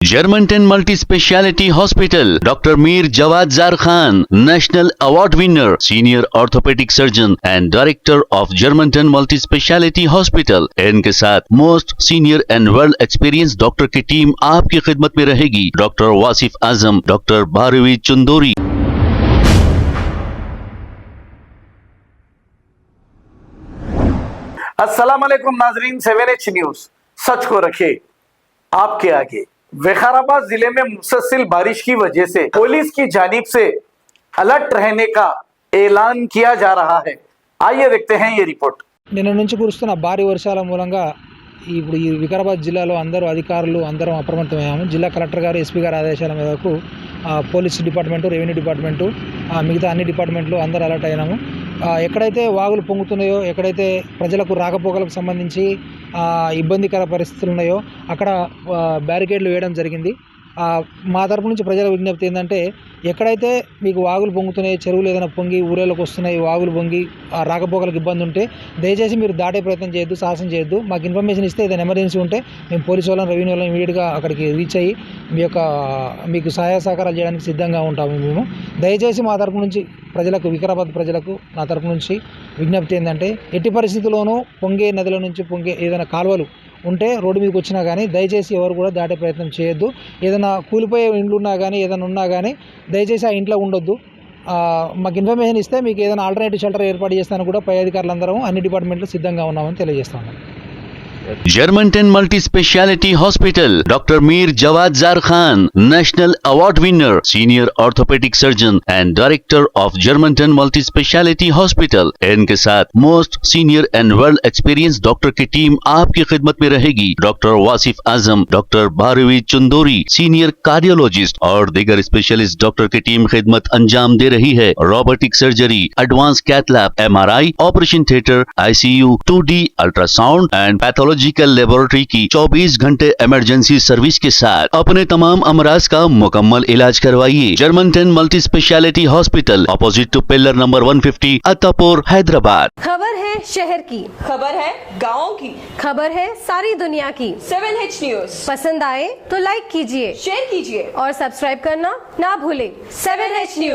Germantown Multi Speciality Hospital, Dr. Mir Jawad Zar Khan, National Award winner, Senior Orthopedic Surgeon and Director of Germantown Multi Speciality Hospital। इनके साथ most senior and world experience doctor की team आपकी खिदमत में रहेगी। Doctor Wasif Azam, doctor Bharvi Chandori. अस्सलाम वालेकुम नाजरीन, 7H न्यूज सच को रखे आपके आगे। विकाराबाद जिले में मुसलसल बारिश की वजह से पुलिस की जानिब से अलर्ट रहने का ऐलान किया जा रहा है। आइए देखते हैं ये रिपोर्ट। నిన్న నుంచి కురుస్తున్న భారీ వర్షాల మూలంగా ఇప్పుడు ఈ వికారాబాద్ జిల్లాలో అందరూ అధికారులు అందరం అప్రమత్తమయ్యాము। జిల్లా కలెక్టర్ గారు, ఎస్పీ గారి ఆదేశాల మేరకు పోలీస్ డిపార్ట్మెంటు, రెవెన్యూ డిపార్ట్మెంటు, మిగతా అన్ని డిపార్ట్మెంట్లు అందరూ అలర్ట్ అయినాము। ఎక్కడైతే వాగులు పొంగుతున్నాయో, ఎక్కడైతే ప్రజలకు రాకపోకలకు సంబంధించి ఇబ్బందికర పరిస్థితులు ఉన్నాయో అక్కడ బ్యారికేడ్లు వేయడం జరిగింది। మా తరపు నుంచి ప్రజల విజ్ఞప్తి ఏంటంటే, ఎక్కడైతే మీకు వాగులు పొంగుతున్నాయి, చెరువులు ఏదైనా పొంగి ఊరేళ్ళకి వస్తున్నాయి, వాగులు పొంగి రాకపోకలకు ఇబ్బంది ఉంటే దయచేసి మీరు దాటే ప్రయత్నం చేయొద్దు, సాహసం చేయొద్దు। మాకు ఇన్ఫర్మేషన్ ఇస్తే ఏదైనా ఎమర్జెన్సీ ఉంటే మేము పోలీసు వాళ్ళని, రెవెన్యూ వాళ్ళని ఇమీడియట్గా అక్కడికి రీచ్ అయ్యి మీకు సహాయ సహకారాలు చేయడానికి సిద్ధంగా ఉంటాము మేము। దయచేసి మా తరపు నుంచి ప్రజలకు, వికారాబాద్ ప్రజలకు నా తరపు నుంచి విజ్ఞప్తి ఏంటంటే, ఎట్టి పరిస్థితుల్లోనూ పొంగే నదుల నుంచి పొంగే ఏదైనా కాలువలు ఉంటే రోడ్డు మీదకి వచ్చినా కానీ దయచేసి ఎవరు కూడా దాటే ప్రయత్నం చేయొద్దు। ఏదైనా కూలిపోయే ఇండ్లు ఉన్నా కానీ, ఏదైనా ఉన్నా కానీ దయచేసి ఆ ఇంట్లో ఉండొద్దు। మాకు ఇన్ఫర్మేషన్ ఇస్తే మీకు ఏదైనా ఆల్టర్నేటివ్ షెల్టర్ ఏర్పాటు చేస్తాను కూడా పై అధికారులందరం అన్ని డిపార్ట్మెంట్లు సిద్ధంగా ఉన్నామని తెలియజేస్తాము। Germantown Multi Speciality Hospital, Dr. Mir Jawad Zar Khan, National Award winner, Senior Orthopedic Surgeon and Director of Germantown Multi Speciality Hospital। इनके साथ most senior and world experience doctor की टीम आपकी खिदमत में रहेगी। Doctor Wasif Azam, doctor Bharvi Chandori, senior cardiologist और दीगर specialist doctor की टीम खिदमत अंजाम दे रही है। Robotic surgery, advance cath lab, MRI, operation theatre, ICU, 2D ultrasound and pathological laboratory की 24 घंटे इमरजेंसी सर्विस के साथ अपने तमाम अमराज का मुकम्मल इलाज करवाइए। Germanten multi speciality hospital, opposite to pillar number 150, Attapur, Hyderabad. खबर है शहर की, खबर है गाँव की, खबर है सारी दुनिया की। 7H न्यूज पसंद आए तो लाइक कीजिए, शेयर कीजिए और सब्सक्राइब करना ना भूले। 7H news.